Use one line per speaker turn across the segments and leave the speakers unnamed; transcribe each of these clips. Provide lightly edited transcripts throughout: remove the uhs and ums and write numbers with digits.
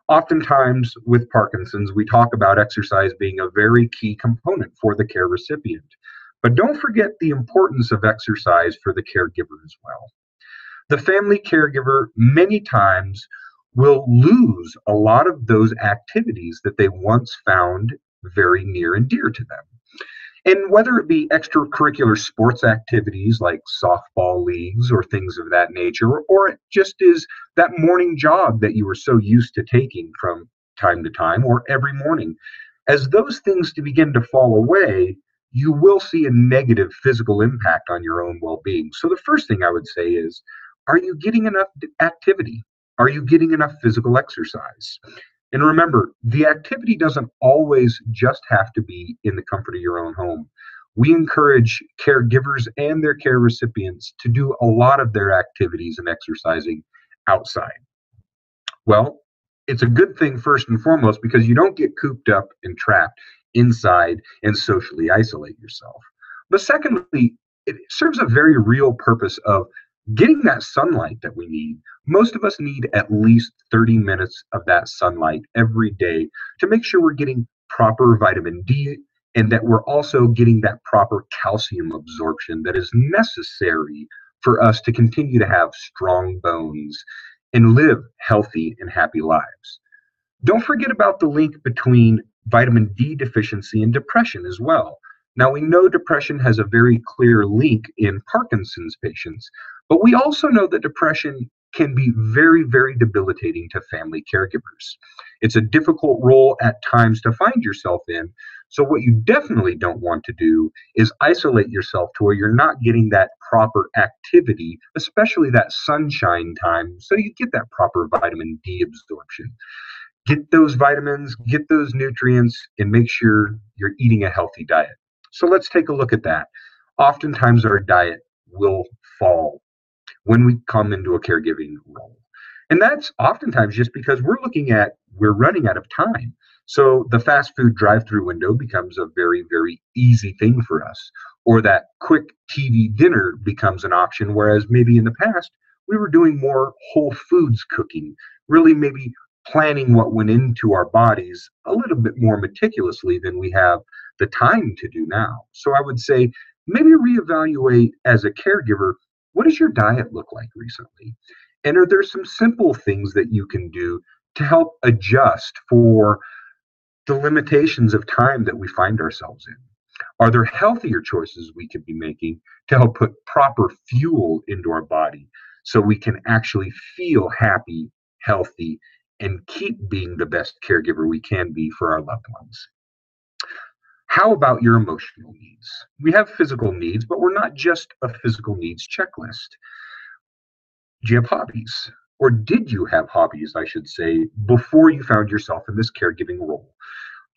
Oftentimes with Parkinson's, we talk about exercise being a very key component for the care recipient. But don't forget the importance of exercise for the caregiver as well. The family caregiver many times will lose a lot of those activities that they once found very near and dear to them. And whether it be extracurricular sports activities like softball leagues or things of that nature, or it just is that morning jog that you were so used to taking from time to time or every morning, as those things to begin to fall away, you will see a negative physical impact on your own well being. So, the first thing I would say is, are you getting enough activity? Are you getting enough physical exercise? And remember, the activity doesn't always just have to be in the comfort of your own home. We encourage caregivers and their care recipients to do a lot of their activities and exercising outside. Well, it's a good thing first and foremost because you don't get cooped up and trapped inside and socially isolate yourself. But secondly, it serves a very real purpose of getting that sunlight that we need. Most of us need at least 30 minutes of that sunlight every day to make sure we're getting proper vitamin D and that we're also getting that proper calcium absorption that is necessary for us to continue to have strong bones and live healthy and happy lives. Don't forget about the link between vitamin D deficiency and depression as well. Now, we know depression has a very clear link in Parkinson's patients, but we also know that depression can be very, very debilitating to family caregivers. It's a difficult role at times to find yourself in. So, what you definitely don't want to do is isolate yourself to where you're not getting that proper activity, especially that sunshine time, so you get that proper vitamin D absorption. Get those vitamins, get those nutrients, and make sure you're eating a healthy diet. So let's take a look at that. Oftentimes, our diet will fall when we come into a caregiving role. And that's oftentimes just because we're running out of time. So the fast food drive-through window becomes a very, very easy thing for us. Or that quick TV dinner becomes an option, whereas maybe in the past, we were doing more whole foods cooking, really maybe planning what went into our bodies a little bit more meticulously than we have the time to do now. So I would say maybe reevaluate as a caregiver, what does your diet look like recently? And are there some simple things that you can do to help adjust for the limitations of time that we find ourselves in? Are there healthier choices we could be making to help put proper fuel into our body so we can actually feel happy, healthy, and keep being the best caregiver we can be for our loved ones? How about your emotional needs? We have physical needs, but we're not just a physical needs checklist. Do you have hobbies? Or did you have hobbies, I should say, before you found yourself in this caregiving role?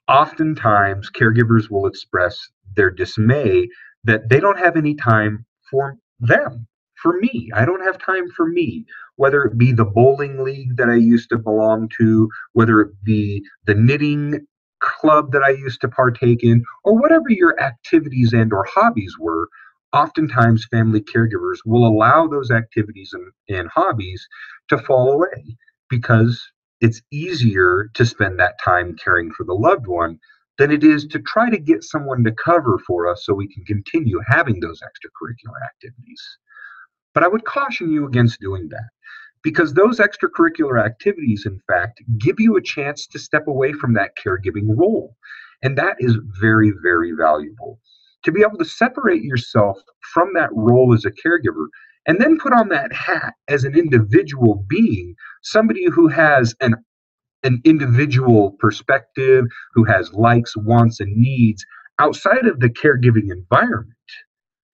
Oftentimes, caregivers will express their dismay that they don't have any time for them. For me, I don't have time for me, whether it be the bowling league that I used to belong to, whether it be the knitting club that I used to partake in, or whatever your activities and or hobbies were. Oftentimes family caregivers will allow those activities and hobbies to fall away because it's easier to spend that time caring for the loved one than it is to try to get someone to cover for us so we can continue having those extracurricular activities. But I would caution you against doing that because those extracurricular activities, in fact, give you a chance to step away from that caregiving role. And that is very, very valuable. To be able to separate yourself from that role as a caregiver and then put on that hat as an individual being, somebody who has an individual perspective, who has likes, wants, and needs outside of the caregiving environment.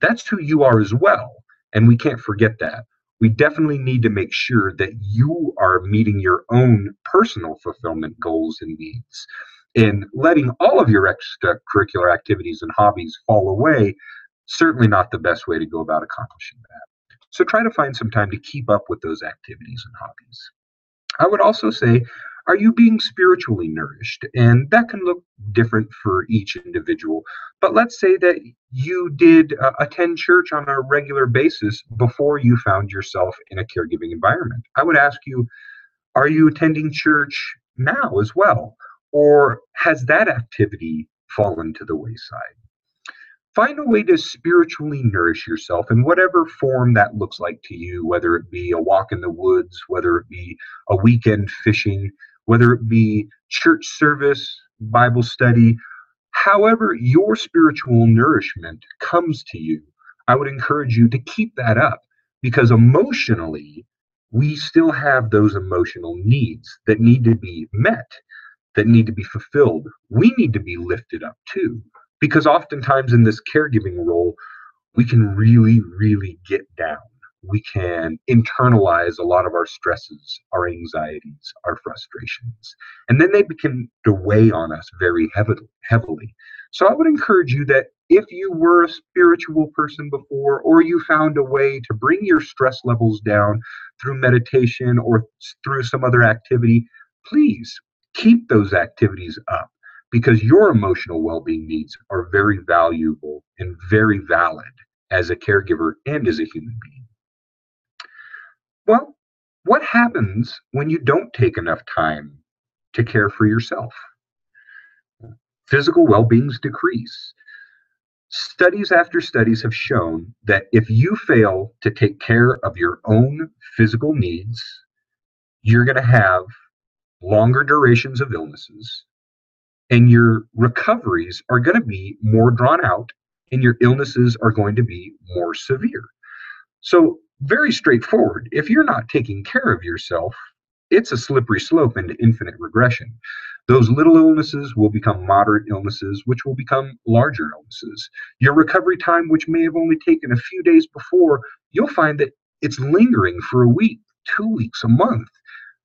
That's who you are as well. And we can't forget that. We definitely need to make sure that you are meeting your own personal fulfillment goals and needs. And letting all of your extracurricular activities and hobbies fall away, certainly not the best way to go about accomplishing that. So try to find some time to keep up with those activities and hobbies. I would also say, are you being spiritually nourished? And that can look different for each individual. But let's say that you did attend church on a regular basis before you found yourself in a caregiving environment. I would ask you, are you attending church now as well? Or has that activity fallen to the wayside? Find a way to spiritually nourish yourself in whatever form that looks like to you, whether it be a walk in the woods, whether it be a weekend fishing, whether it be church service, Bible study, however your spiritual nourishment comes to you. I would encourage you to keep that up because emotionally, we still have those emotional needs that need to be met, that need to be fulfilled. We need to be lifted up too. Because oftentimes in this caregiving role, we can really, really get down. We can internalize a lot of our stresses, our anxieties, our frustrations, and then they begin to weigh on us very heavily. So I would encourage you that if you were a spiritual person before, or you found a way to bring your stress levels down through meditation or through some other activity, please keep those activities up because your emotional well-being needs are very valuable and very valid as a caregiver and as a human being. Well, what happens when you don't take enough time to care for yourself? Physical well-beings decrease. Studies after studies have shown that if you fail to take care of your own physical needs, you're going to have longer durations of illnesses, and your recoveries are going to be more drawn out, and your illnesses are going to be more severe. So, very straightforward. If you're not taking care of yourself, it's a slippery slope into infinite regression. Those little illnesses will become moderate illnesses, which will become larger illnesses. Your recovery time, which may have only taken a few days before, you'll find that it's lingering for a week, 2 weeks, a month.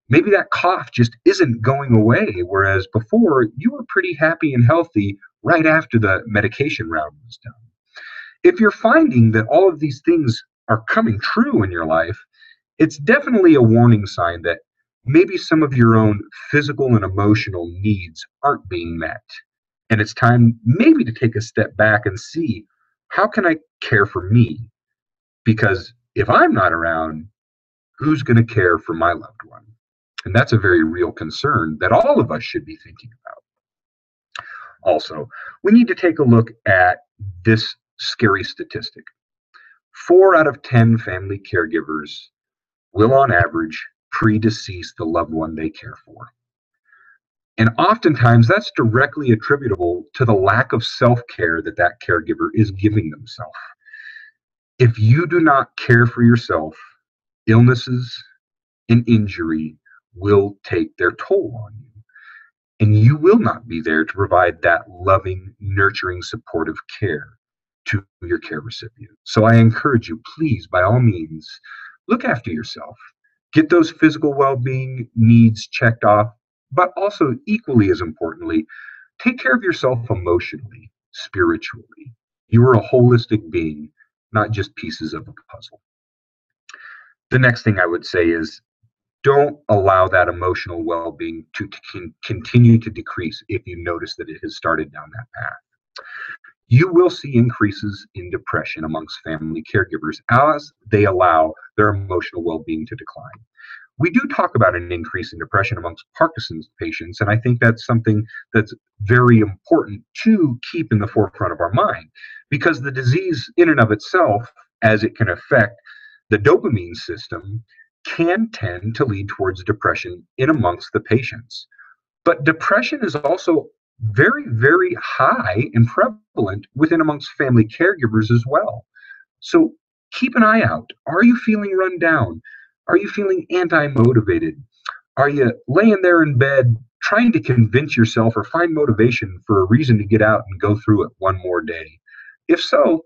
Maybe that cough just isn't going away, whereas before you were pretty happy and healthy right after the medication round was done. If you're finding that all of these things are coming true in your life, it's definitely a warning sign that maybe some of your own physical and emotional needs aren't being met. And it's time maybe to take a step back and see, how can I care for me? Because if I'm not around, who's going to care for my loved one? And that's a very real concern that all of us should be thinking about. Also, we need to take a look at this scary statistic. 4 out of 10 family caregivers will, on average, predecease the loved one they care for. And oftentimes that's directly attributable to the lack of self-care that that caregiver is giving themselves. If you do not care for yourself, illnesses and injury will take their toll on you. And you will not be there to provide that loving, nurturing, supportive care to your care recipient. So I encourage you, please, by all means, look after yourself. Get those physical well-being needs checked off, but also equally as importantly, take care of yourself emotionally, spiritually. You are a holistic being, not just pieces of a puzzle. The next thing I would say is don't allow that emotional well-being to continue to decrease if you notice that it has started down that path. You will see increases in depression amongst family caregivers as they allow their emotional well-being to decline. We do talk about an increase in depression amongst Parkinson's patients, and I think that's something that's very important to keep in the forefront of our mind, because the disease in and of itself, as it can affect the dopamine system, can tend to lead towards depression in amongst the patients. But depression is also very, very high and prevalent within amongst family caregivers as well. So keep an eye out. Are you feeling run down? Are you feeling anti-motivated? Are you laying there in bed trying to convince yourself or find motivation for a reason to get out and go through it one more day? If so,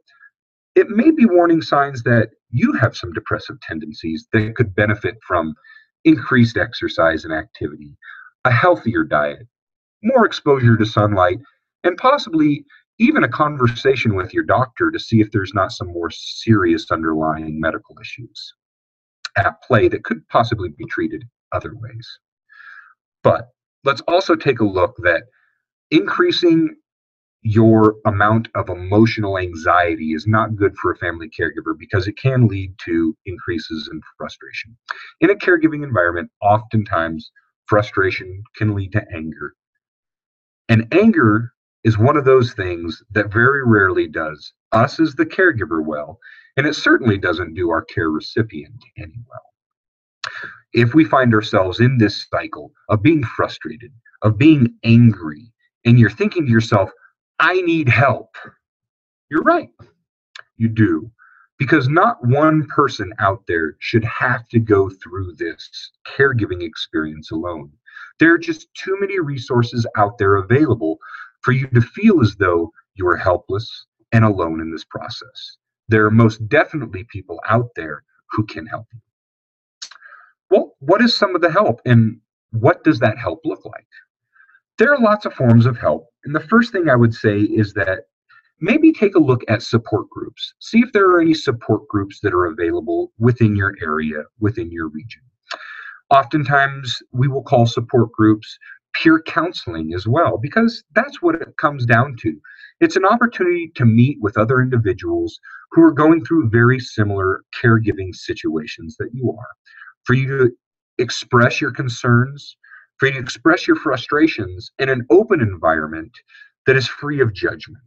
it may be warning signs that you have some depressive tendencies that could benefit from increased exercise and activity, a healthier diet, more exposure to sunlight, and possibly even a conversation with your doctor to see if there's not some more serious underlying medical issues at play that could possibly be treated other ways. But let's also take a look that increasing your amount of emotional anxiety is not good for a family caregiver because it can lead to increases in frustration. In a caregiving environment, oftentimes frustration can lead to anger. And anger is one of those things that very rarely does us as the caregiver well, and it certainly doesn't do our care recipient any well. If we find ourselves in this cycle of being frustrated, of being angry, and you're thinking to yourself, I need help, you're right, you do. Because not one person out there should have to go through this caregiving experience alone. There are just too many resources out there available for you to feel as though you are helpless and alone in this process. There are most definitely people out there who can help you. Well, what is some of the help and what does that help look like? There are lots of forms of help. And the first thing I would say is that maybe take a look at support groups. See if there are any support groups that are available within your area, within your region. Oftentimes, we will call support groups peer counseling as well, because that's what it comes down to. It's an opportunity to meet with other individuals who are going through very similar caregiving situations that you are, for you to express your concerns, for you to express your frustrations in an open environment that is free of judgment.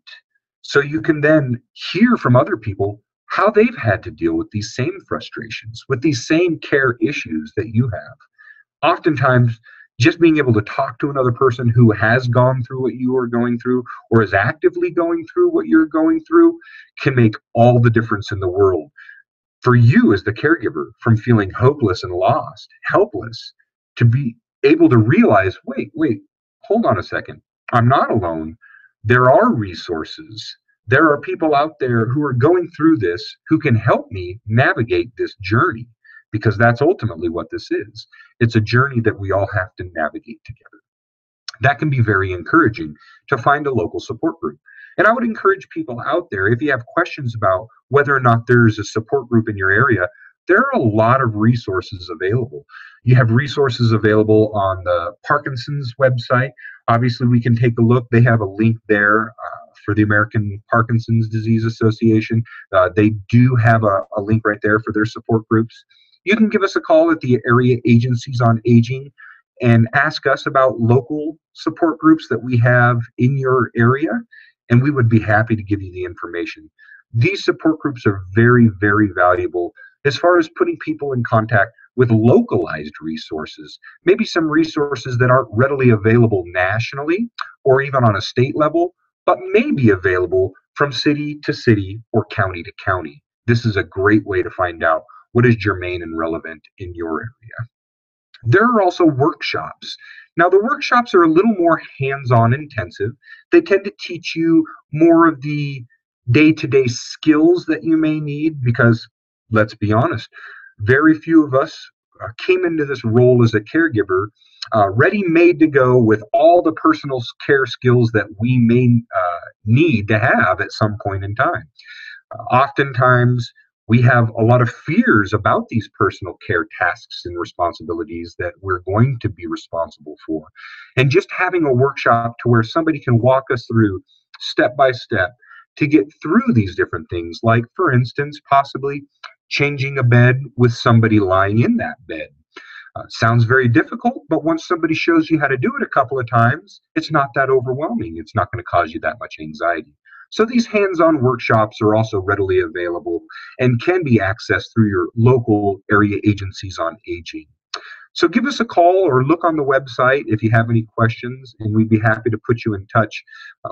So you can then hear from other people how they've had to deal with these same frustrations, with these same care issues that you have. Oftentimes, just being able to talk to another person who has gone through what you are going through or is actively going through what you're going through can make all the difference in the world. For you as the caregiver, from feeling hopeless and lost, helpless, to be able to realize, wait, hold on a second. I'm not alone. There are resources. There are people out there who are going through this who can help me navigate this journey, because that's ultimately what this is. It's a journey that we all have to navigate together. That can be very encouraging to find a local support group. And I would encourage people out there, if you have questions about whether or not there's a support group in your area, there are a lot of resources available. You have resources available on the Parkinson's website. Obviously, we can take a look. They have a link there for the American Parkinson's Disease Association. They do have a link right there for their support groups. You can give us a call at the Area Agencies on Aging and ask us about local support groups that we have in your area, and we would be happy to give you the information. These support groups are very, very valuable as far as putting people in contact with localized resources, maybe some resources that aren't readily available nationally or even on a state level, but may be available from city to city or county to county. This is a great way to find out what is germane and relevant in your area. There are also workshops. Now, the workshops are a little more hands-on intensive. They tend to teach you more of the day-to-day skills that you may need because, let's be honest, very few of us came into this role as a caregiver ready-made to go with all the personal care skills that we may need to have at some point in time. Oftentimes, we have a lot of fears about these personal care tasks and responsibilities that we're going to be responsible for. And just having a workshop to where somebody can walk us through step by step to get through these different things, like, for instance, possibly changing a bed with somebody lying in that bed. Sounds very difficult, but once somebody shows you how to do it a couple of times, it's not that overwhelming. It's not going to cause you that much anxiety. So these hands-on workshops are also readily available and can be accessed through your local area agencies on aging. So give us a call or look on the website if you have any questions, and we'd be happy to put you in touch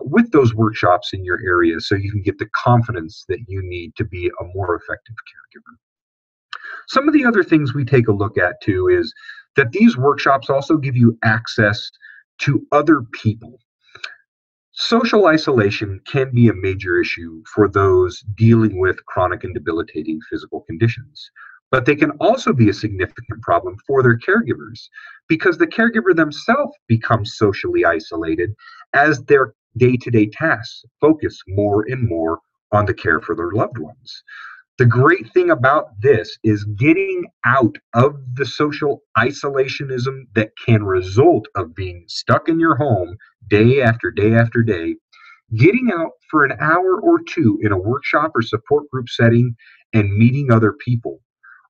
with those workshops in your area so you can get the confidence that you need to be a more effective caregiver. Some of the other things we take a look at too is that these workshops also give you access to other people. Social isolation can be a major issue for those dealing with chronic and debilitating physical conditions, but they can also be a significant problem for their caregivers because the caregiver themselves becomes socially isolated as their day-to-day tasks focus more and more on the care for their loved ones. The great thing about this is getting out of the social isolationism that can result of being stuck in your home day after day after day, getting out for an hour or two in a workshop or support group setting and meeting other people.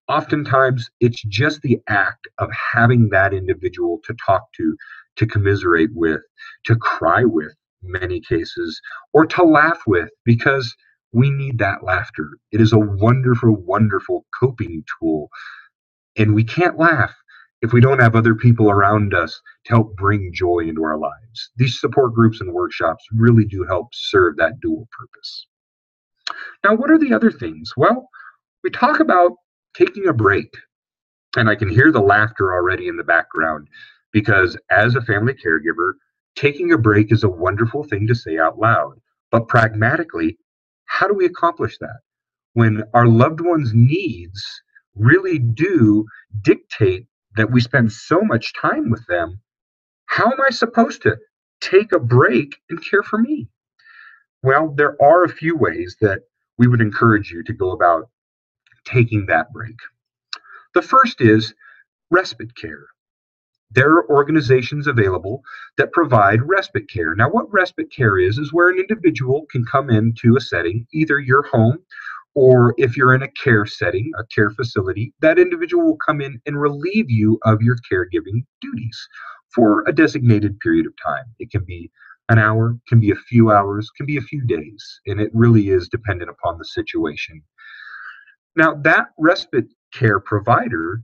Oftentimes, it's just the act of having that individual to talk to commiserate with, to cry with, many cases, or to laugh with, because we need that laughter. It is a wonderful, wonderful coping tool, and we can't laugh if we don't have other people around us to help bring joy into our lives. These support groups and workshops really do help serve that dual purpose. Now, what are the other things? Well, we talk about taking a break, and I can hear the laughter already in the background because as a family caregiver, taking a break is a wonderful thing to say out loud. But pragmatically, how do we accomplish that? When our loved ones' needs really do dictate that we spend so much time with them, how am I supposed to take a break and care for me? Well, there are a few ways that we would encourage you to go about taking that break. The first is respite care. There are organizations available that provide respite care. Now, what respite care is where an individual can come into a setting, either your home or if you're in a care setting, a care facility, that individual will come in and relieve you of your caregiving duties for a designated period of time. It can be an hour, can be a few hours, can be a few days, and it really is dependent upon the situation. Now, that respite care provider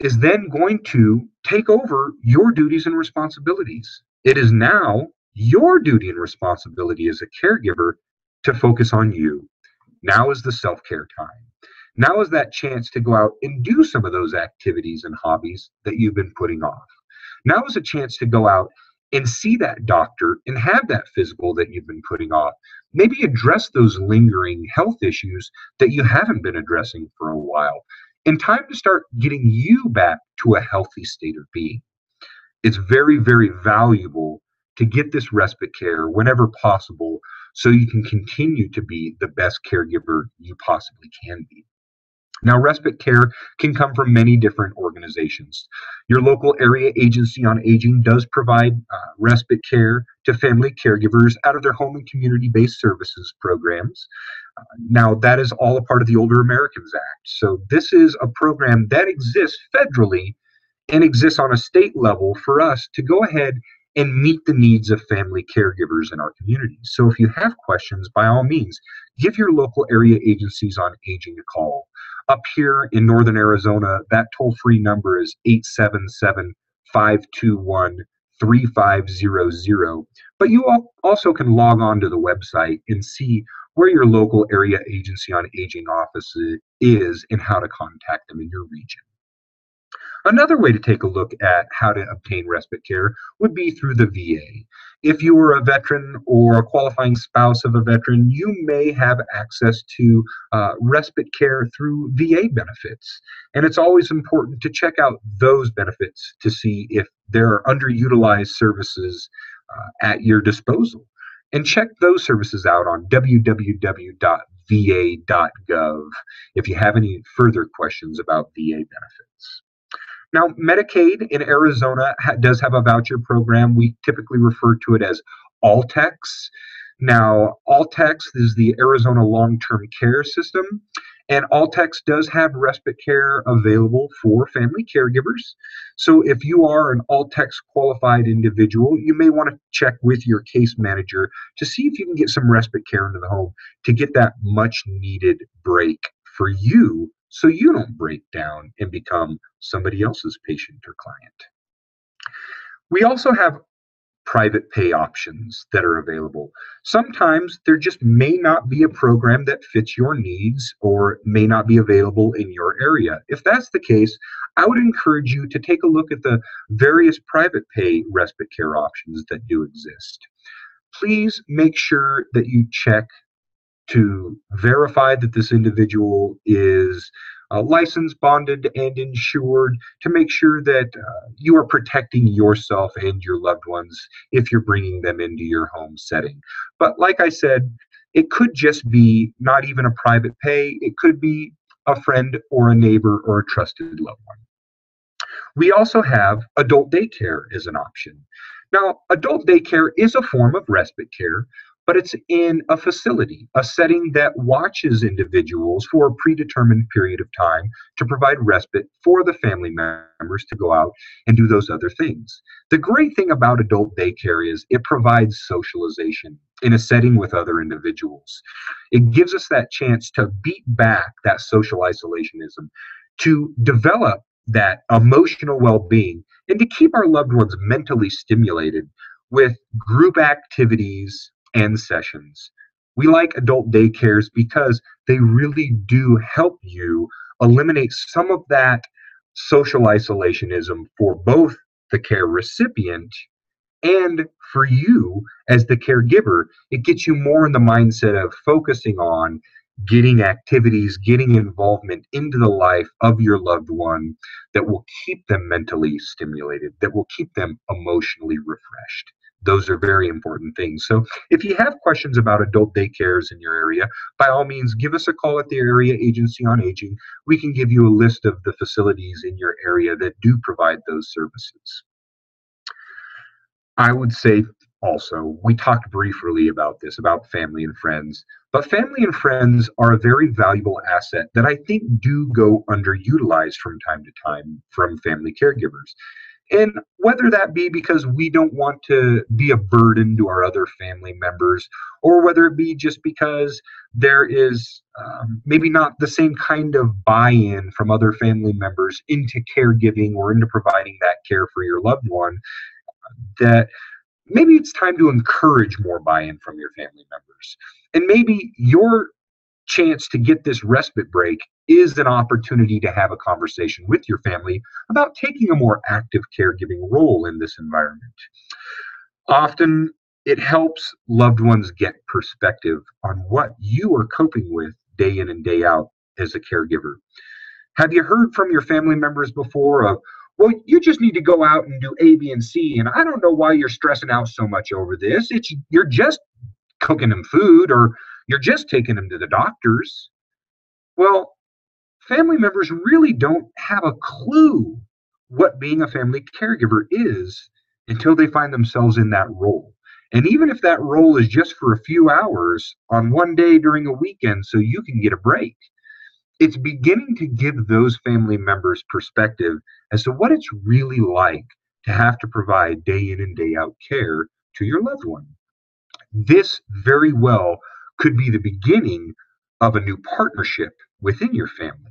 is then going to take over your duties and responsibilities. It is now your duty and responsibility as a caregiver to focus on you. Now is the self care time. Now is that chance to go out and do some of those activities and hobbies that you've been putting off. Now is a chance to go out and see that doctor and have that physical that you've been putting off. Maybe address those lingering health issues that you haven't been addressing for a while. And time to start getting you back to a healthy state of being. It's very, very valuable to get this respite care whenever possible so you can continue to be the best caregiver you possibly can be. Now, respite care can come from many different organizations. Your local area agency on aging does provide respite care to family caregivers out of their home and community based services programs. Now, that is all a part of the Older Americans Act. So, this is a program that exists federally and exists on a state level for us to go ahead and meet the needs of family caregivers in our communities. So if you have questions, by all means, give your local area agencies on aging a call. Up here in Northern Arizona, that toll-free number is 877-521-3500. But you also can log on to the website and see where your local area agency on aging office is and how to contact them in your region. Another way to take a look at how to obtain respite care would be through the VA. If you are a veteran or a qualifying spouse of a veteran, you may have access to respite care through VA benefits. And it's always important to check out those benefits to see if there are underutilized services at your disposal. And check those services out on www.va.gov if you have any further questions about VA benefits. Now, Medicaid in Arizona does have a voucher program. We typically refer to it as Altex. Now, Altex is the Arizona long-term care system, and Altex does have respite care available for family caregivers. So if you are an Altex qualified individual, you may want to check with your case manager to see if you can get some respite care into the home to get that much needed break for you so you don't break down and become somebody else's patient or client. We also have private pay options that are available. Sometimes there just may not be a program that fits your needs or may not be available in your area. If that's the case, I would encourage you to take a look at the various private pay respite care options that do exist. Please make sure that you check to verify that this individual is licensed, bonded, and insured to make sure that you are protecting yourself and your loved ones if you're bringing them into your home setting. But like I said, it could just be not even a private pay. It could be a friend or a neighbor or a trusted loved one. We also have adult daycare as an option. Now, adult daycare is a form of respite care, but it's in a facility, a setting that watches individuals for a predetermined period of time to provide respite for the family members to go out and do those other things. The great thing about adult daycare is it provides socialization in a setting with other individuals. It gives us that chance to beat back that social isolationism, to develop that emotional well being, and to keep our loved ones mentally stimulated with group activities and sessions. We like adult daycares because they really do help you eliminate some of that social isolationism for both the care recipient and for you as the caregiver. It gets you more in the mindset of focusing on getting activities, getting involvement into the life of your loved one that will keep them mentally stimulated, that will keep them emotionally refreshed. Those are very important things. So if you have questions about adult daycares in your area, by all means, give us a call at the Area Agency on Aging. We can give you a list of the facilities in your area that do provide those services. I would say also, we talked briefly about this, about family and friends, but family and friends are a very valuable asset that I think do go underutilized from time to time from family caregivers. And whether that be because we don't want to be a burden to our other family members, or whether it be just because there is maybe not the same kind of buy in from other family members into caregiving or into providing that care for your loved one, that maybe it's time to encourage more buy-in from your family members. And maybe your chance to get this respite break is an opportunity to have a conversation with your family about taking a more active caregiving role in this environment. Often it helps loved ones get perspective on what you are coping with day in and day out as a caregiver. Have you heard from your family members before of, well, you just need to go out and do A, B, and C, and I don't know why you're stressing out so much over this. It's you're just cooking them food, or you're just taking them to the doctors. Well, family members really don't have a clue what being a family caregiver is until they find themselves in that role. And even if that role is just for a few hours on one day during a weekend so you can get a break, it's beginning to give those family members perspective as to what it's really like to have to provide day in and day out care to your loved one. This very well could be the beginning of a new partnership within your family.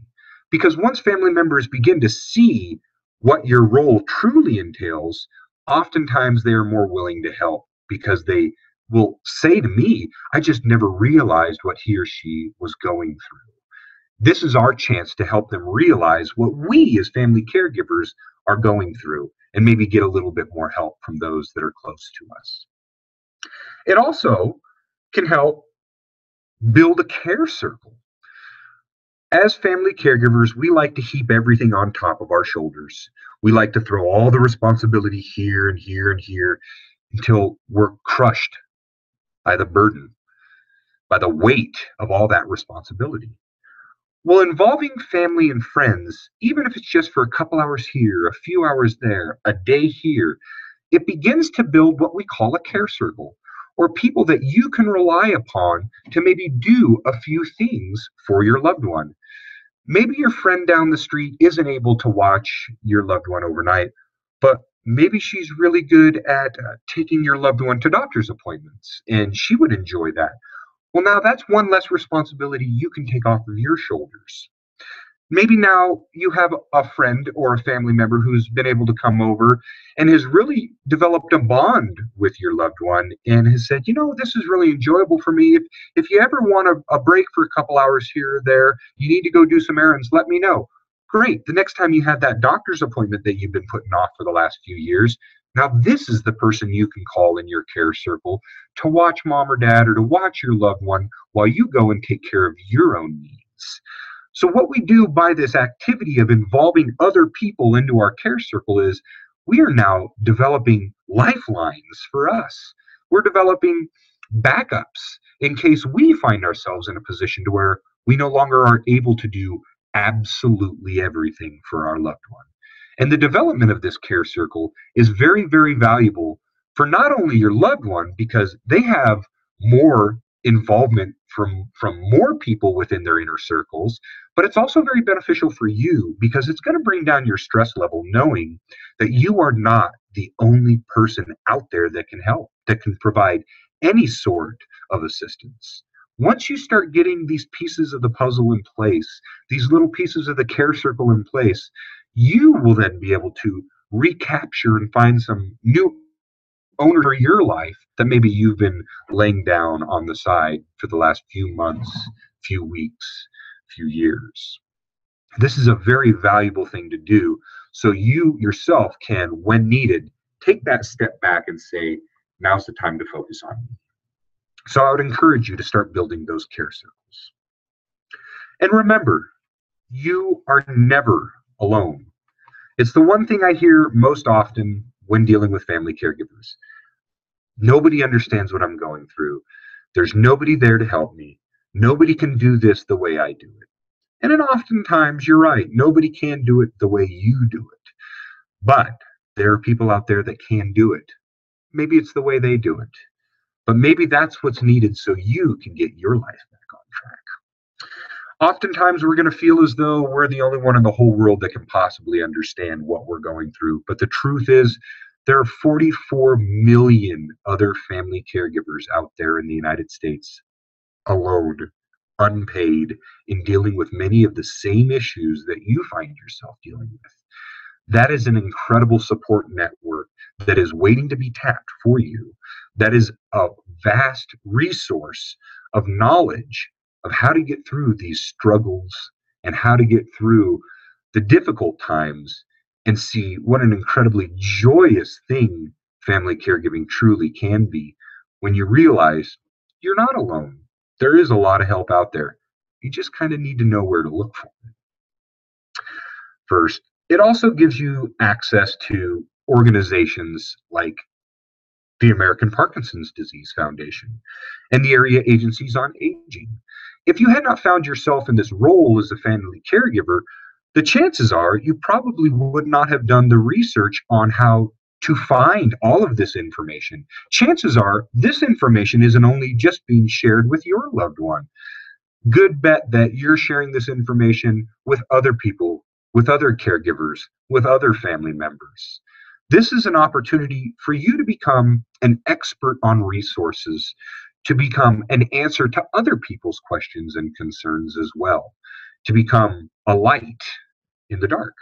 Because once family members begin to see what your role truly entails, oftentimes they are more willing to help because they will say to me, I just never realized what he or she was going through. This is our chance to help them realize what we as family caregivers are going through and maybe get a little bit more help from those that are close to us. It also can help build a care circle. As family caregivers, we like to heap everything on top of our shoulders. We like to throw all the responsibility here and here and here until we're crushed by the burden, by the weight of all that responsibility. Well, involving family and friends, even if it's just for a couple hours here, a few hours there, a day here, it begins to build what we call a care circle, or people that you can rely upon to maybe do a few things for your loved one. Maybe your friend down the street isn't able to watch your loved one overnight, but maybe she's really good at taking your loved one to doctor's appointments, and she would enjoy that. Well, now that's one less responsibility you can take off of your shoulders. Maybe now you have a friend or a family member who's been able to come over and has really developed a bond with your loved one and has said, this is really enjoyable for me. If you ever want a break for a couple hours here or there, you need to go do some errands, let me know. Great. The next time you have that doctor's appointment that you've been putting off for the last few years, now this is the person you can call in your care circle to watch mom or dad or to watch your loved one while you go and take care of your own needs. So what we do by this activity of involving other people into our care circle is we are now developing lifelines for us. We're developing backups in case we find ourselves in a position to where we no longer are able to do absolutely everything for our loved one. And the development of this care circle is very, very valuable for not only your loved one, because they have more involvement from more people within their inner circles, but it's also very beneficial for you because it's going to bring down your stress level knowing that you are not the only person out there that can help, that can provide any sort of assistance. Once you start getting these pieces of the puzzle in place, these little pieces of the care circle in place, you will then be able to recapture and find some new owner of your life that maybe you've been laying down on the side for the last few months, few weeks, few years. This is a very valuable thing to do. So you yourself can, when needed, take that step back and say, now's the time to focus on me. So I would encourage you to start building those care circles. And remember, you are never alone. It's the one thing I hear most often when dealing with family caregivers. Nobody understands what I'm going through. There's nobody there to help me. Nobody can do this the way I do it. And then oftentimes, you're right, nobody can do it the way you do it. But there are people out there that can do it. Maybe it's the way they do it. But maybe that's what's needed so you can get your life back on track. Oftentimes, we're going to feel as though we're the only one in the whole world that can possibly understand what we're going through. But the truth is, there are 44 million other family caregivers out there in the United States alone, unpaid, in dealing with many of the same issues that you find yourself dealing with. That is an incredible support network that is waiting to be tapped for you. That is a vast resource of knowledge of how to get through these struggles and how to get through the difficult times and see what an incredibly joyous thing family caregiving truly can be when you realize you're not alone. There is a lot of help out there. You just kind of need to know where to look for it. First, it also gives you access to organizations like the American Parkinson's Disease Foundation and the Area Agencies on Aging. If you had not found yourself in this role as a family caregiver, the chances are you probably would not have done the research on how to find all of this information. Chances are this information isn't only just being shared with your loved one. Good bet that you're sharing this information with other people, with other caregivers, with other family members. This is an opportunity for you to become an expert on resources, to become an answer to other people's questions and concerns as well, to become a light in the dark.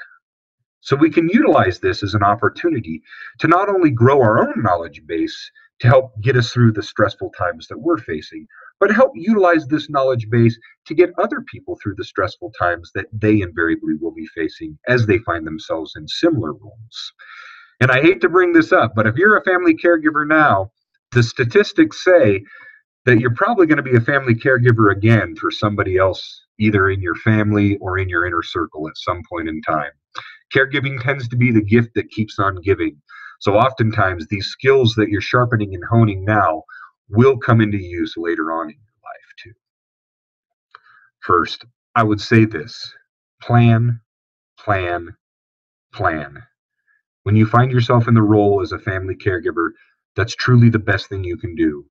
So we can utilize this as an opportunity to not only grow our own knowledge base to help get us through the stressful times that we're facing, but help utilize this knowledge base to get other people through the stressful times that they invariably will be facing as they find themselves in similar roles. And I hate to bring this up, but if you're a family caregiver now, the statistics say that you're probably going to be a family caregiver again for somebody else, either in your family or in your inner circle at some point in time. Caregiving tends to be the gift that keeps on giving. So oftentimes these skills that you're sharpening and honing now will come into use later on in your life too. First, I would say this: plan, plan, plan. When you find yourself in the role as a family caregiver, that's truly the best thing you can do.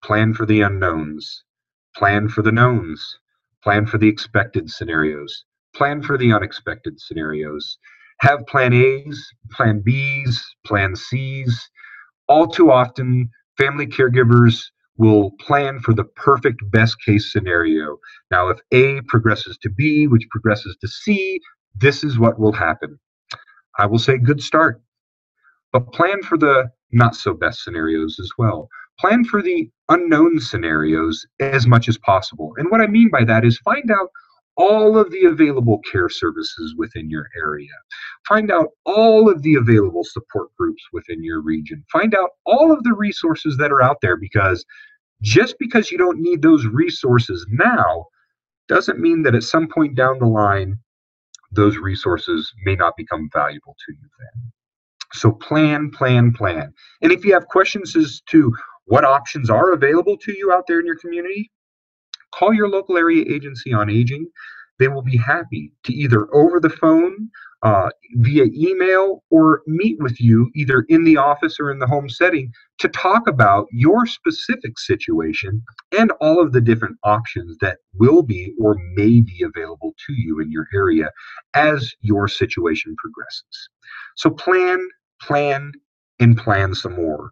Plan for the unknowns, plan for the knowns, plan for the expected scenarios, plan for the unexpected scenarios. Have plan A's, plan B's, plan C's. All too often, family caregivers will plan for the perfect best case scenario. Now, if A progresses to B, which progresses to C, this is what will happen. I will say good start, but plan for the not so best scenarios as well. Plan for the unknown scenarios as much as possible. And what I mean by that is find out all of the available care services within your area. Find out all of the available support groups within your region. Find out all of the resources that are out there, because just because you don't need those resources now doesn't mean that at some point down the line, those resources may not become valuable to you then. So plan, plan, plan. And if you have questions as to what options are available to you out there in your community, call your local area agency on aging. they will be happy to either over the phone, via email, or meet with you either in the office or in the home setting to talk about your specific situation and all of the different options that will be or may be available to you in your area as your situation progresses. So plan, and plan some more.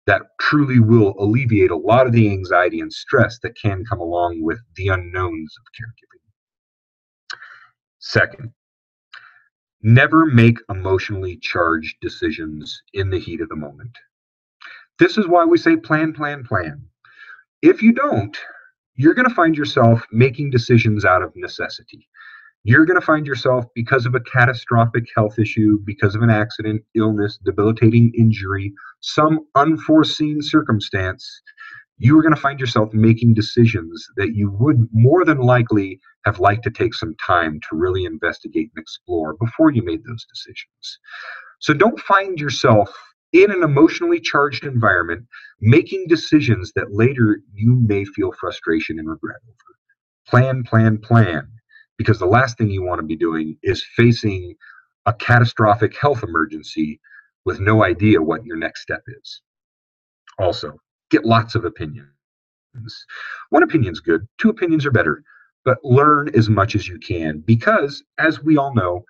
That truly will alleviate a lot of the anxiety and stress that can come along with the unknowns of caregiving. Second, never make emotionally charged decisions in the heat of the moment. This is why we say plan, plan, plan. If you don't, you're going to find yourself making decisions out of necessity. You're going to find yourself, because of a catastrophic health issue, because of an accident, illness, debilitating injury, some unforeseen circumstance, you are going to find yourself making decisions that you would more than likely have liked to take some time to really investigate and explore before you made those decisions. So don't find yourself in an emotionally charged environment making decisions that later you may feel frustration and regret over. Plan, plan, plan. Because the last thing you want to be doing is facing a catastrophic health emergency with no idea what your next step is. Also, get lots of opinions. One opinion's good, two opinions are better, but learn as much as you can because, as we all know,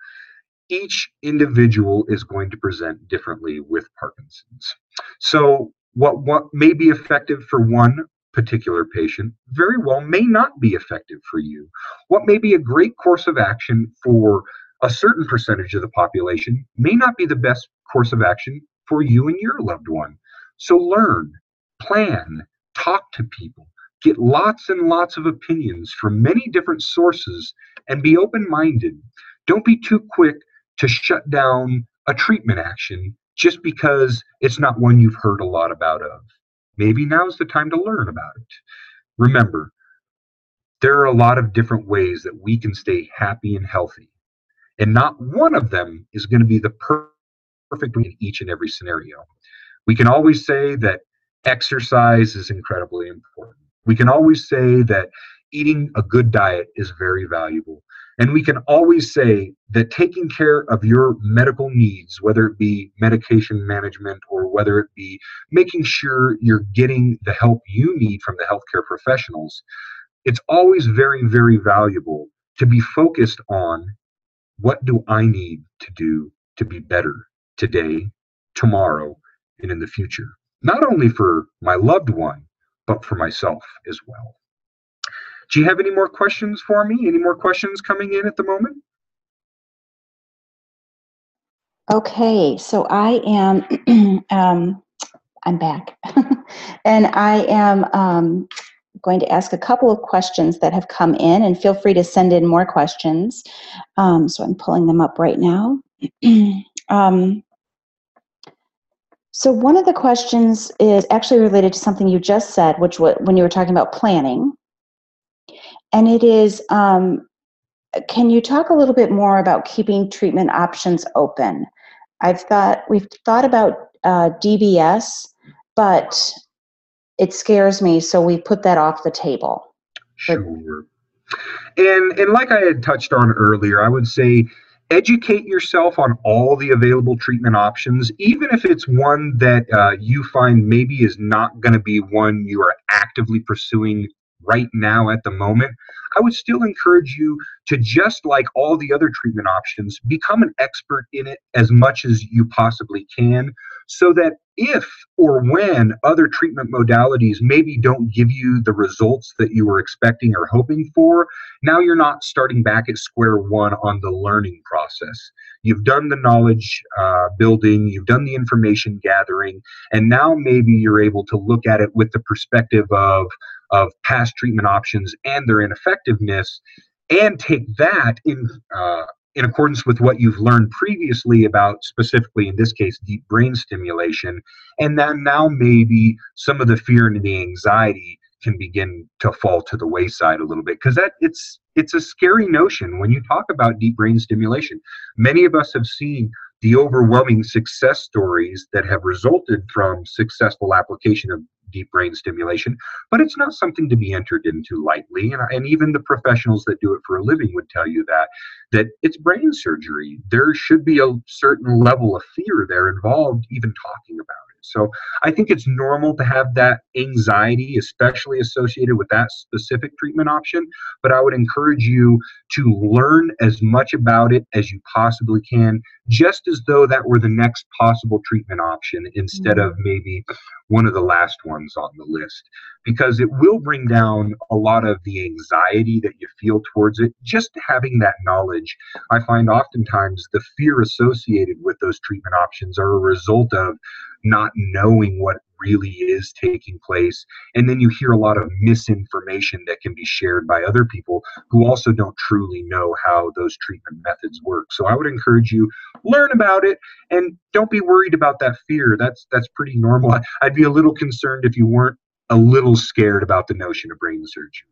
each individual is going to present differently with Parkinson's. So what may be effective for one particular patient very well may not be effective for you. What may be a great course of action for a certain percentage of the population may not be the best course of action for you and your loved one. So learn, plan, talk to people, get lots and lots of opinions from many different sources, and be open-minded. Don't be too quick to shut down a treatment action just because it's not one you've heard a lot about of. Maybe now's the time to learn about it. Remember, there are a lot of different ways that we can stay happy and healthy, and not one of them is going to be the perfect in each and every scenario. We can always say that exercise is incredibly important. We can always say that eating a good diet is very valuable. And we can always say that taking care of your medical needs, whether it be medication management or whether it be making sure you're getting the help you need from the healthcare professionals, it's always very, very valuable to be focused on what do I need to do to be better today, tomorrow, and in the future. Not only for my loved one, but for myself as well. Do you have any more questions for me? Any more questions coming in at the moment?
Okay, so I am, I'm back. And I am going to ask a couple of questions that have come in, and feel free to send in more questions. So I'm pulling them up right now. So one of the questions is actually related to something you just said, which was when you were talking about planning. And it is, can you talk a little bit more about keeping treatment options open? We've thought about DBS, but it scares me, so we put that off the table.
Sure. And like I had touched on earlier, I would say educate yourself on all the available treatment options, even if it's one that you find maybe is not going to be one you are actively pursuing right now at the moment. I would still encourage you to, just like all the other treatment options, become an expert in it as much as you possibly can, so that if or when other treatment modalities maybe don't give you the results that you were expecting or hoping for, now you're not starting back at square one on the learning process. You've done the knowledge building, you've done the information gathering, and now maybe you're able to look at it with the perspective of past treatment options and their ineffectiveness, and take that in accordance with what you've learned previously about, specifically in this case, deep brain stimulation, and then now maybe some of the fear and the anxiety can begin to fall to the wayside a little bit, because it's a scary notion when you talk about deep brain stimulation. Many of us have seen the overwhelming success stories that have resulted from successful application of deep brain stimulation, but it's not something to be entered into lightly. And even the professionals that do it for a living would tell you that it's brain surgery. There should be a certain level of fear there involved, even talking about it. So I think it's normal to have that anxiety, especially associated with that specific treatment option. But I would encourage you to learn as much about it as you possibly can, just as though that were the next possible treatment option instead of maybe one of the last ones on the list, because it will bring down a lot of the anxiety that you feel towards it. Just having that knowledge, I find oftentimes the fear associated with those treatment options are a result of not knowing what really is taking place. And then you hear a lot of misinformation that can be shared by other people who also don't truly know how those treatment methods work. So I would encourage you, learn about it and don't be worried about that fear. That's pretty normal. I'd be a little concerned if you weren't a little scared about the notion of brain surgery.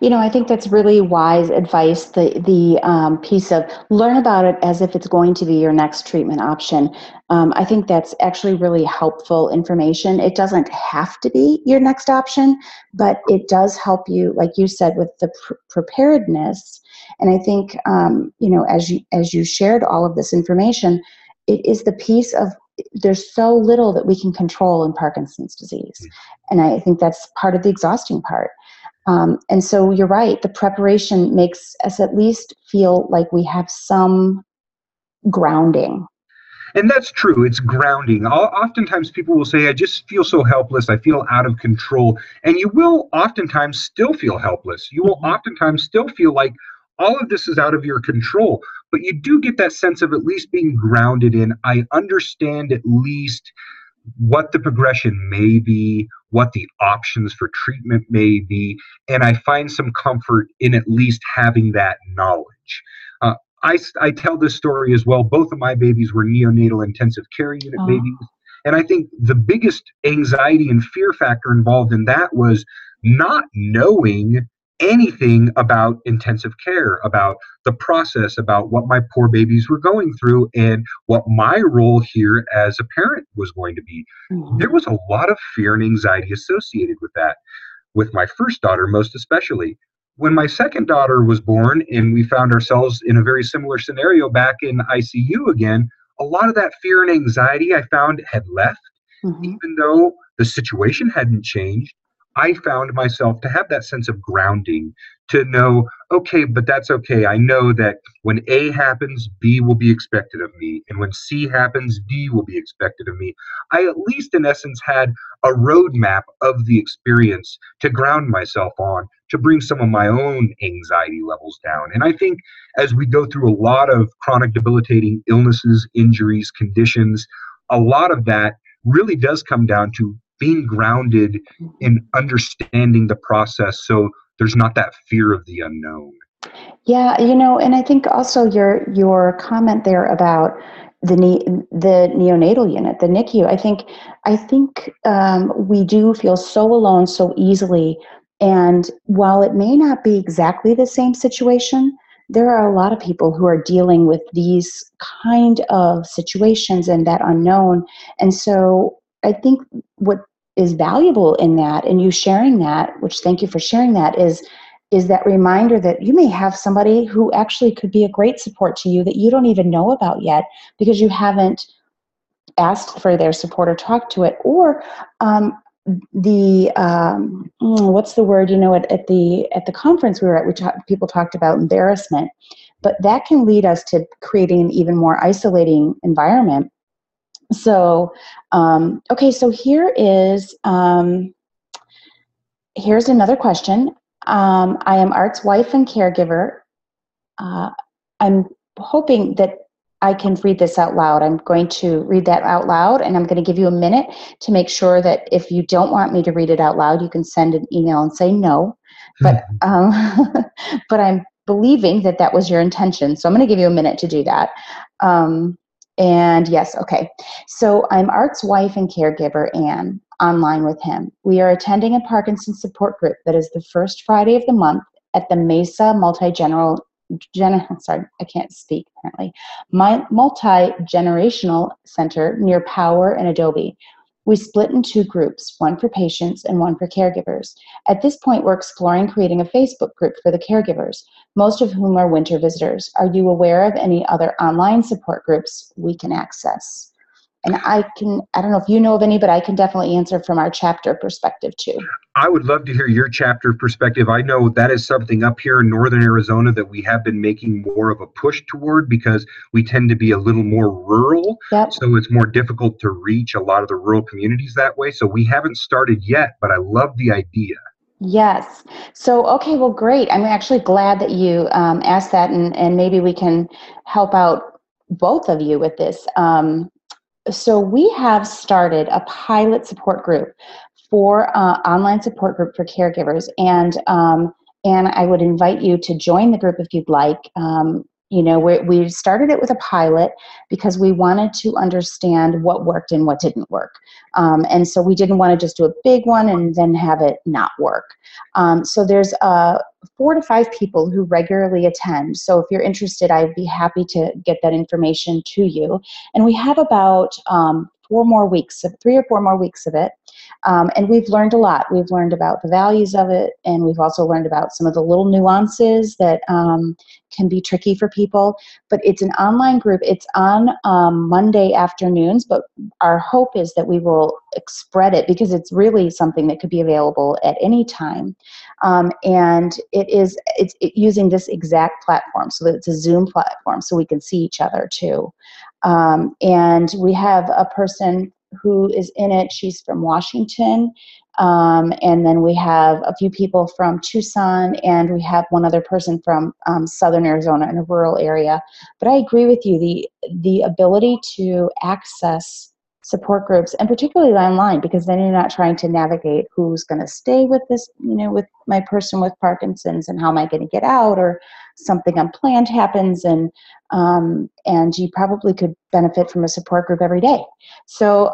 I think that's really wise advice. The piece of learn about it as if it's going to be your next treatment option. I think that's actually really helpful information. It doesn't have to be your next option, but it does help you, like you said, with the preparedness. And I think, as you shared all of this information, it is the piece of there's so little that we can control in Parkinson's disease, and I think that's part of the exhausting part. And so you're right, the preparation makes us at least feel like we have some grounding.
And that's true. It's grounding. Oftentimes people will say, I just feel so helpless. I feel out of control. And you will oftentimes still feel helpless. You will oftentimes still feel like all of this is out of your control. But you do get that sense of at least being grounded in, I understand at least what the progression may be, what the options for treatment may be, and I find some comfort in at least having that knowledge. I tell this story as well. Both of my babies were neonatal intensive care unit babies. And I think the biggest anxiety and fear factor involved in that was not knowing anything about intensive care, about the process, about what my poor babies were going through, and what my role here as a parent was going to be. There was a lot of fear and anxiety associated with that, with my first daughter most especially. When my second daughter was born and we found ourselves in a very similar scenario back in ICU again, a lot of that fear and anxiety I found had left, even though the situation hadn't changed. I found myself to have that sense of grounding, to know, okay, but that's okay. I know that when A happens, B will be expected of me. And when C happens, D will be expected of me. I at least, in essence, had a roadmap of the experience to ground myself on, to bring some of my own anxiety levels down. And I think as we go through a lot of chronic debilitating illnesses, injuries, conditions, a lot of that really does come down to being grounded in understanding the process, so there's not that fear of the unknown.
Yeah, and I think also your comment there about the neonatal unit, the NICU. I think we do feel so alone so easily, and while it may not be exactly the same situation, there are a lot of people who are dealing with these kind of situations and that unknown. And so I think what is valuable in that, and you sharing that, which thank you for sharing that, is that reminder that you may have somebody who actually could be a great support to you that you don't even know about yet because you haven't asked for their support or talked to it, or what's the word? At the conference we were at, people talked about embarrassment, but that can lead us to creating an even more isolating environment. So, okay, so here's another question. I am Art's wife and caregiver. I'm hoping that I can read this out loud. I'm going to read that out loud, and I'm going to give you a minute to make sure that if you don't want me to read it out loud, you can send an email and say no. But but I'm believing that was your intention, so I'm going to give you a minute to do that. And yes, okay. So I'm Art's wife and caregiver, Anne, online with him. We are attending a Parkinson's support group that is the first Friday of the month at the Mesa Multi-Generational Center near Power and Adobe. We split in two groups, one for patients and one for caregivers. At this point, we're exploring creating a Facebook group for the caregivers, most of whom are winter visitors. Are you aware of any other online support groups we can access? And I don't know if you know of any, but I can definitely answer from our chapter perspective too.
I would love to hear your chapter perspective. I know that is something up here in northern Arizona that we have been making more of a push toward because we tend to be a little more rural.
Yep.
So it's more difficult to reach a lot of the rural communities that way. So we haven't started yet, but I love the idea.
Yes. So, okay, well, great. I'm actually glad that you asked that, and maybe we can help out both of you with this. So we have started a pilot support group for online support group for caregivers, and I would invite you to join the group if you'd like. We started it with a pilot because we wanted to understand what worked and what didn't work, and so we didn't want to just do a big one and then have it not work. So there's 4 to 5 people who regularly attend. So if you're interested, I'd be happy to get that information to you. And we have about 3 or 4 weeks of it. And we've learned a lot. We've learned about the values of it, and we've also learned about some of the little nuances that can be tricky for people. But it's an online group. It's on Monday afternoons, but our hope is that we will spread it because it's really something that could be available at any time. And it's using this exact platform, so that it's a Zoom platform, so we can see each other too. And we have a person who is in it. She's from Washington. And then we have a few people from Tucson, and we have one other person from Southern Arizona in a rural area. But I agree with you, the ability to access support groups, and particularly online, because then you're not trying to navigate who's going to stay with this, with my person with Parkinson's, and how am I going to get out, or something unplanned happens, and you probably could benefit from a support group every day. So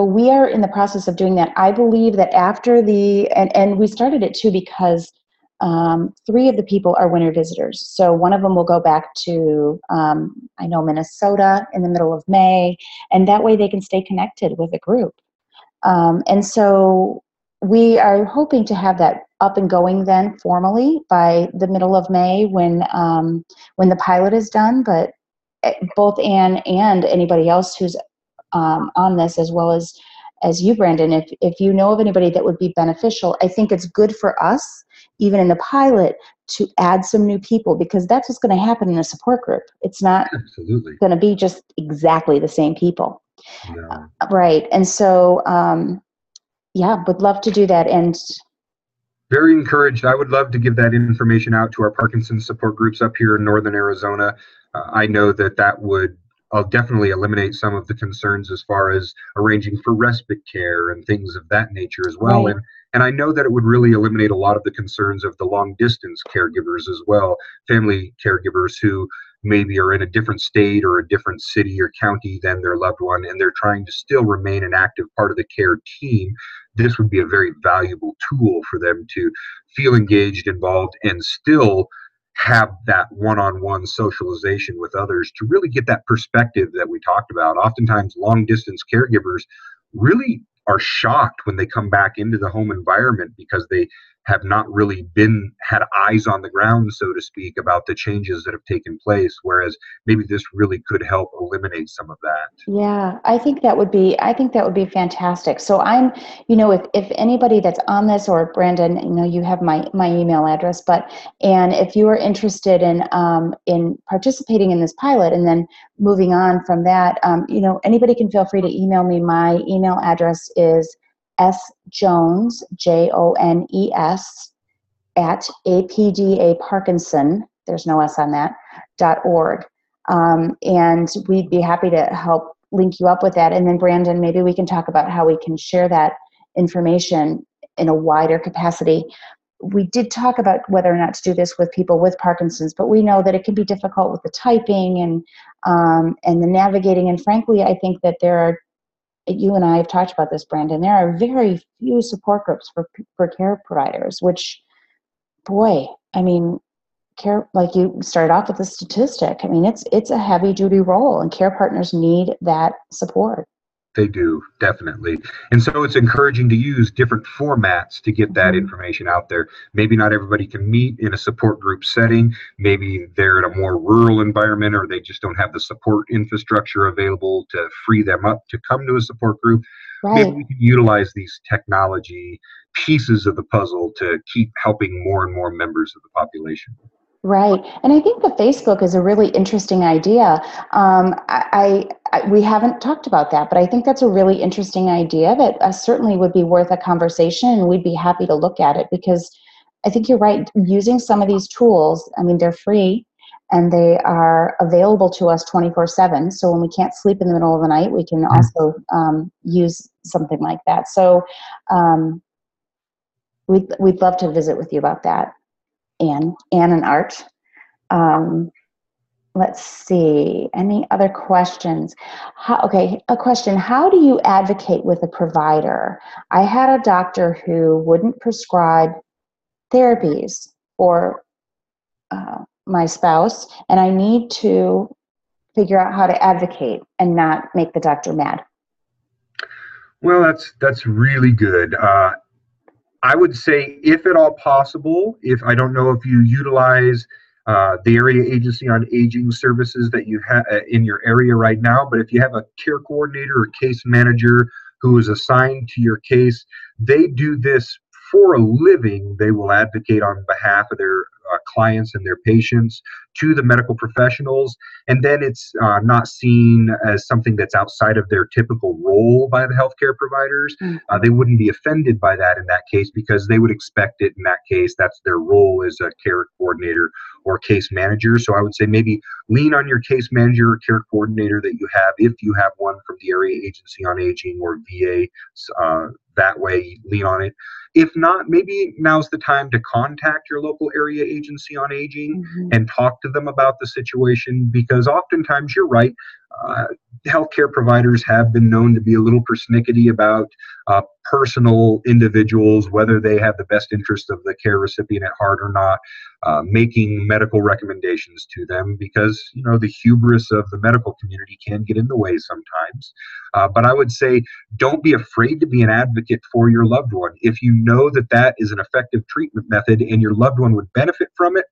we are in the process of doing that. I believe that after and we started it too because 3 of the people are winter visitors. So one of them will go back to, I know, Minnesota in the middle of May, and that way they can stay connected with the group. And so we are hoping to have that up and going then formally by the middle of May when the pilot is done. But both Anne and anybody else who's on this, as well as you, Brandon, if you know of anybody that would be beneficial, I think it's good for us, even in the pilot, to add some new people, because that's what's going to happen in a support group. It's not going to be just exactly the same people.
No.
Right. And so, would love to do that. And
very encouraged. I would love to give that information out to our Parkinson's support groups up here in northern Arizona. I know that would definitely eliminate some of the concerns as far as arranging for respite care and things of that nature as well.
Right.
And I know that it would really eliminate a lot of the concerns of the long distance caregivers as well, family caregivers who maybe are in a different state or a different city or county than their loved one, and they're trying to still remain an active part of the care team. This would be a very valuable tool for them to feel engaged, involved, and still have that one-on-one socialization with others to really get that perspective that we talked about. Oftentimes, long-distance caregivers really are shocked when they come back into the home environment because they have not really had eyes on the ground, so to speak, about the changes that have taken place, whereas maybe this really could help eliminate some of that.
Yeah, I think that would be fantastic. So I'm, if anybody that's on this, or Brandon, you have my email address, and if you are interested in participating in this pilot and then moving on from that, anybody can feel free to email me. My email address is sjones, JONES, at APDA-Parkinson, there's no S on that, .org. And we'd be happy to help link you up with that. And then, Brandon, maybe we can talk about how we can share that information in a wider capacity. We did talk about whether or not to do this with people with Parkinson's, but we know that it can be difficult with the typing and the navigating. And frankly, I think that you and I have talked about this, Brandon, there are very few support groups for care providers, which, boy, I mean, care, like you started off with a statistic, I mean, it's a heavy duty role, and care partners need that support.
They do, definitely. And so it's encouraging to use different formats to get that information out there. Maybe not everybody can meet in a support group setting. Maybe they're in a more rural environment, or they just don't have the support infrastructure available to free them up to come to a support group. Maybe
Right.
we can utilize these technology pieces of the puzzle to keep helping more and more members of the population.
Right. And I think the Facebook is a really interesting idea. We haven't talked about that, but I think that's a really interesting idea that certainly would be worth a conversation, and we'd be happy to look at it, because I think you're right. Using some of these tools, I mean, they're free and they are available to us 24/7. So when we can't sleep in the middle of the night, we can also use something like that. So we'd love to visit with you about that. Anne and Art. Let's see. Any other questions? Okay, a question. How do you advocate with a provider? I had a doctor who wouldn't prescribe therapies for my spouse, and I need to figure out how to advocate and not make the doctor mad.
Well, that's really good. I would say, if at all possible, if I don't know if you utilize the Area Agency on Aging services that you have in your area right now, but if you have a care coordinator or case manager who is assigned to your case, they do this for a living. They will advocate on behalf of their clients and their patients to the medical professionals, and then it's not seen as something that's outside of their typical role by the healthcare providers. They wouldn't be offended by that in that case, because they would expect it in that case. That's their role as a care coordinator or case manager. So I would say maybe lean on your case manager or care coordinator that you have, if you have one from the Area Agency on Aging or VA. That way, lean on it. If not, maybe now's the time to contact your local Area Agency on Aging and talk to them about the situation, because oftentimes, you're right, healthcare providers have been known to be a little persnickety about personal individuals, whether they have the best interest of the care recipient at heart or not, making medical recommendations to them, because the hubris of the medical community can get in the way sometimes. But I would say, don't be afraid to be an advocate for your loved one. If you know that that is an effective treatment method and your loved one would benefit from it,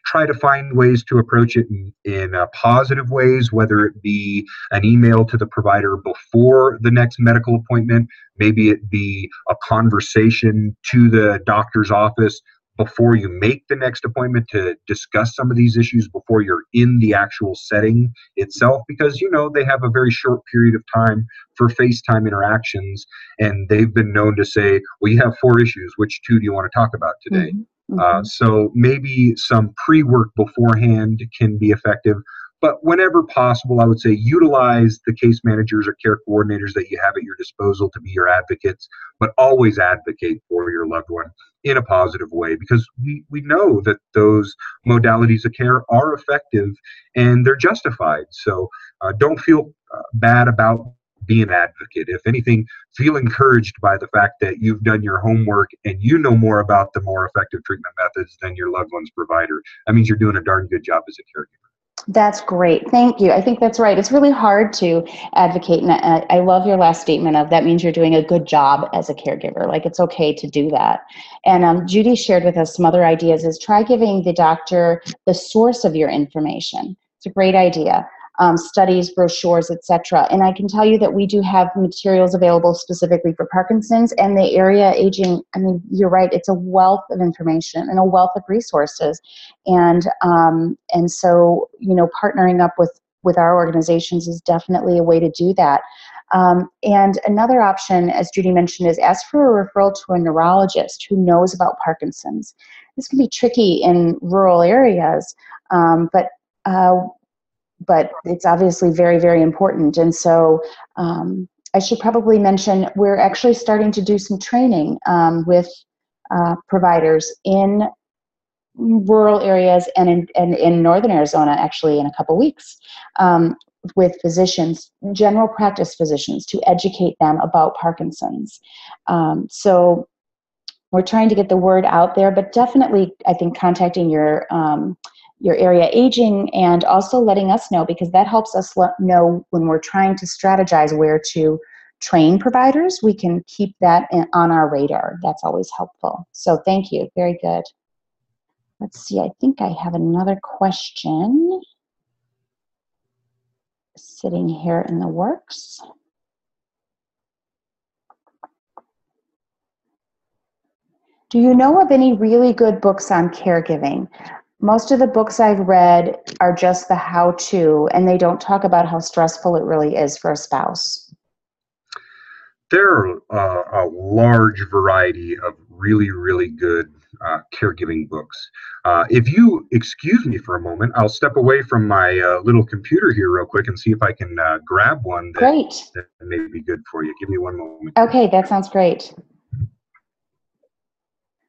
try to find ways to approach it in positive ways, whether it be an email to the provider before the next medical appointment, maybe it be a conversation to the doctor's office before you make the next appointment to discuss some of these issues before you're in the actual setting itself, because they have a very short period of time for FaceTime interactions, and they've been known to say, well, you have 4 issues, which 2 do you want to talk about today? So maybe some pre-work beforehand can be effective. But whenever possible, I would say utilize the case managers or care coordinators that you have at your disposal to be your advocates, but always advocate for your loved one in a positive way, because we know that those modalities of care are effective and they're justified. So don't feel bad about be an advocate. If anything, feel encouraged by the fact that you've done your homework and you know more about the more effective treatment methods than your loved one's provider. That means you're doing a darn good job as a caregiver.
That's great. Thank you. I think that's right. It's really hard to advocate. And I love your last statement of that means you're doing a good job as a caregiver. Like, it's okay to do that. And Judy shared with us some other ideas, is try giving the doctor the source of your information. It's a great idea. Studies, brochures, etc. And I can tell you that we do have materials available specifically for Parkinson's and the Area Aging. I mean, you're right. It's a wealth of information and a wealth of resources. And so, partnering up with our organizations is definitely a way to do that. And another option, as Judy mentioned, is ask for a referral to a neurologist who knows about Parkinson's. This can be tricky in rural areas, but it's obviously very, very important. And so I should probably mention, we're actually starting to do some training with providers in rural areas and in northern Arizona, actually, in a couple weeks, with physicians, general practice physicians, to educate them about Parkinson's. So we're trying to get the word out there, but definitely, I think, contacting your your area aging, and also letting us know, because that helps us know when we're trying to strategize where to train providers. We can keep that on our radar. That's always helpful. So thank you. Very good. Let's see. I think I have another question sitting here in the works. Do you know of any really good books on caregiving? Most of the books I've read are just the how-to, and they don't talk about how stressful it really is for a spouse.
There are a large variety of really, really good caregiving books. If you excuse me for a moment, I'll step away from my little computer here real quick and see if I can grab one that may be good for you. Give me one moment.
Okay, that sounds great.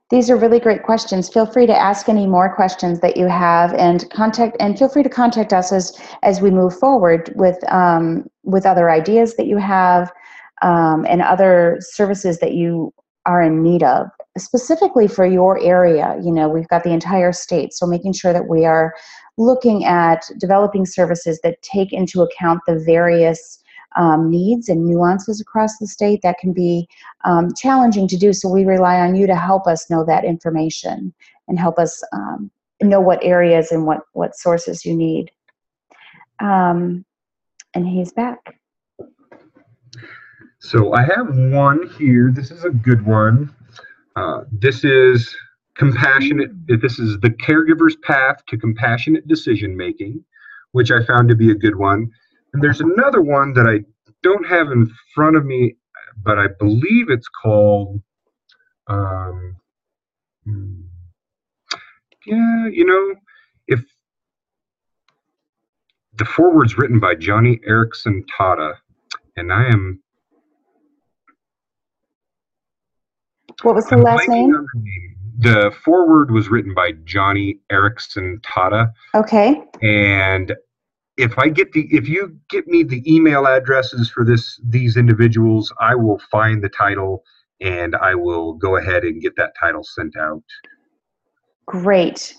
These are really great questions. Feel free to ask any more questions that you have, and feel free to contact us as we move forward with other ideas that you have, and other services that you are in need of, specifically for your area. We've got the entire state, so making sure that we are looking at developing services that take into account the various needs and nuances across the state. That can be challenging to do, so we rely on you to help us know that information and help us know what areas and what sources you need. And he's back.
So I have one here. This is a good one. This is compassionate. This is The Caregiver's Path to Compassionate Decision Making, which I found to be a good one. And there's another one that I don't have in front of me, but I believe it's called, if the foreword's written by Joni Eareckson Tada, and I am.
What was the last name?
The foreword was written by Joni Eareckson Tada.
Okay.
And if you get me the email addresses for these individuals, I will find the title and I will go ahead and get that title sent out.
Great.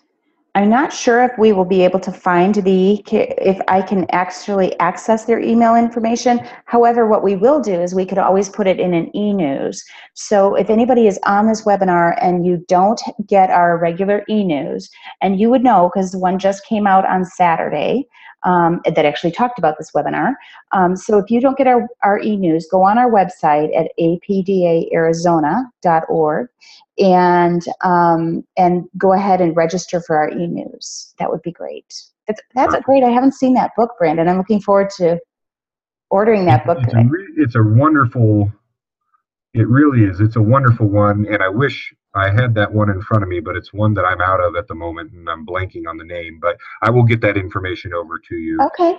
I'm not sure if we will be able to find if I can actually access their email information. However, what we will do is we could always put it in an e-news. So if anybody is on this webinar and you don't get our regular e-news, and you would know because one just came out on Saturday, that actually talked about this webinar. So if you don't get our e-news, go on our website at apdaarizona.org and go ahead and register for our e-news. That would be great. That's great. I haven't seen that book, Brandon. I'm looking forward to ordering that book.
It's a wonderful, it really is. It's a wonderful one, and I wish I had that one in front of me, but it's one that I'm out of at the moment, and I'm blanking on the name, but I will get that information over to you.
Okay.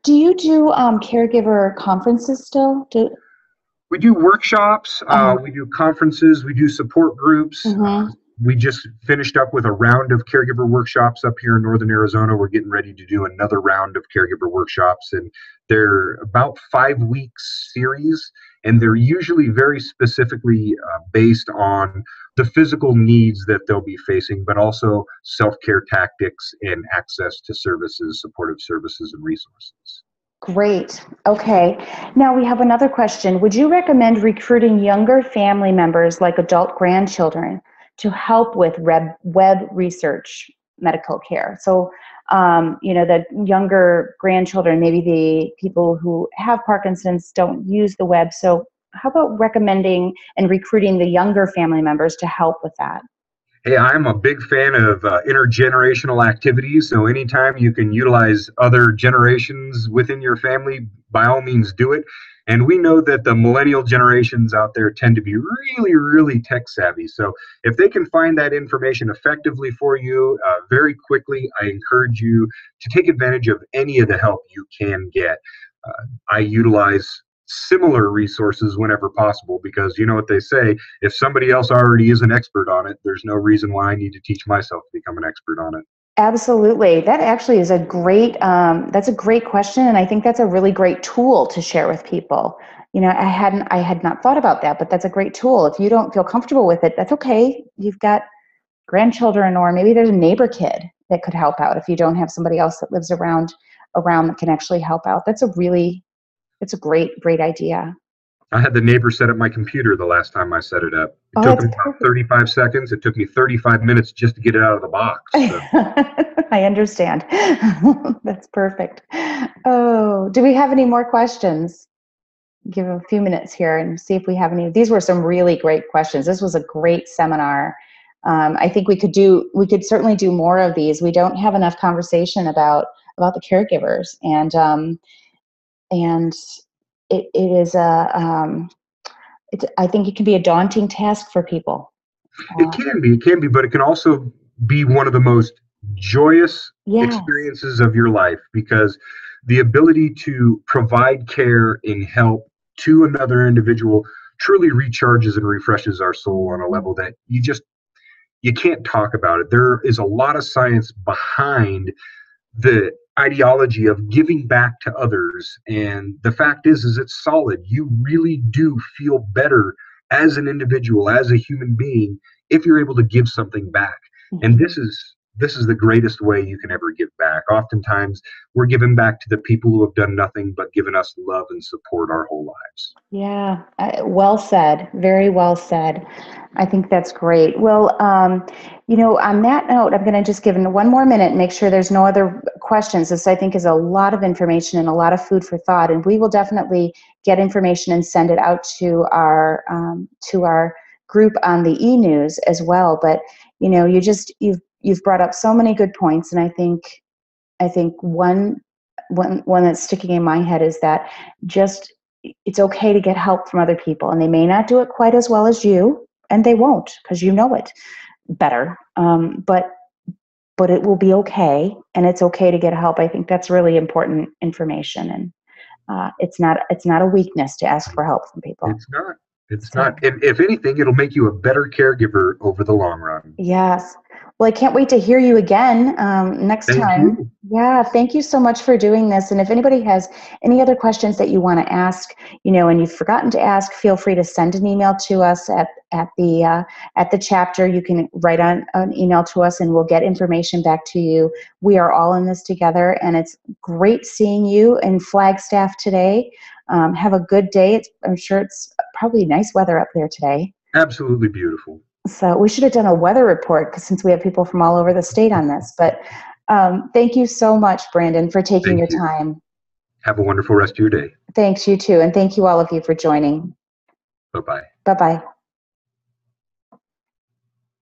Do you do caregiver conferences still?
We do workshops, we do conferences, we do support groups.
Mm-hmm.
We just finished up with a round of caregiver workshops up here in Northern Arizona. We're getting ready to do another round of caregiver workshops, and they're about 5-week series, and they're usually very specifically based on the physical needs that they'll be facing, but also self-care tactics and access to services, supportive services and resources.
Great. Okay. Now we have another question. Would you recommend recruiting younger family members like adult grandchildren to help with web research medical care? So, the younger grandchildren, maybe the people who have Parkinson's don't use the web. So how about recommending and recruiting the younger family members to help with that?
Hey, I'm a big fan of intergenerational activities, so anytime you can utilize other generations within your family, by all means do it. And we know that the millennial generations out there tend to be really, really tech savvy. So if they can find that information effectively for you very quickly, I encourage you to take advantage of any of the help you can get. I utilize similar resources whenever possible, because you know what they say, if somebody else already is an expert on it, there's no reason why I need to teach myself to become an expert on it.
Absolutely. That actually is that's a great question, and I think that's a really great tool to share with people. I had not thought about that, but that's a great tool. If you don't feel comfortable with it, that's okay. You've got grandchildren, or maybe there's a neighbor kid, that could help out if you don't have somebody else that lives around that can actually help out. It's a great idea.
I had the neighbor set up my computer the last time I set it up. It
Oh,
took
that's
him about
perfect.
35 seconds. It took me 35 minutes just to get it out of the box. So.
I understand. That's perfect. Oh, do we have any more questions? Give a few minutes here and see if we have any. These were some really great questions. This was a great seminar. I think we could certainly do more of these. We don't have enough conversation about the caregivers, and it is I think it can be a daunting task for people.
It can be, but it can also be one of the most joyous
Yes.
experiences of your life, because the ability to provide care and help to another individual truly recharges and refreshes our soul on a level that you can't talk about it. There is a lot of science behind the ideology of giving back to others, and the fact is it's solid. You really do feel better as an individual, as a human being, if you're able to give something back. And this is the greatest way you can ever give back. Oftentimes we're giving back to the people who have done nothing but given us love and support our whole lives.
Yeah, well said. Very well said. I think that's great. Well, on that note, I'm going to just give one more minute and make sure there's no other questions. This, I think, is a lot of information and a lot of food for thought. And we will definitely get information and send it out to our group on the e-news as well. But you've brought up so many good points, and I think one that's sticking in my head is that just it's okay to get help from other people, and they may not do it quite as well as you, and they won't, because you know it better. But it will be okay, and it's okay to get help. I think that's really important information, and it's not a weakness to ask for help from people.
It's not. It's not. If anything, it'll make you a better caregiver over the long run.
Yes. Well, I can't wait to hear you again next
Thank
time.
you.
Yeah, thank you so much for doing this. And if anybody has any other questions that you want to ask, and you've forgotten to ask, feel free to send an email to us at the chapter. You can write on an email to us, and we'll get information back to you. We are all in this together, and it's great seeing you in Flagstaff today. Have a good day. I'm sure it's probably nice weather up there today.
Absolutely beautiful.
So we should have done a weather report, because since we have people from all over the state on this. But thank you so much, Brandon, for taking your time.
Have a wonderful rest of your day.
Thanks, you too. And thank you, all of you, for joining.
Bye-bye.
Bye-bye.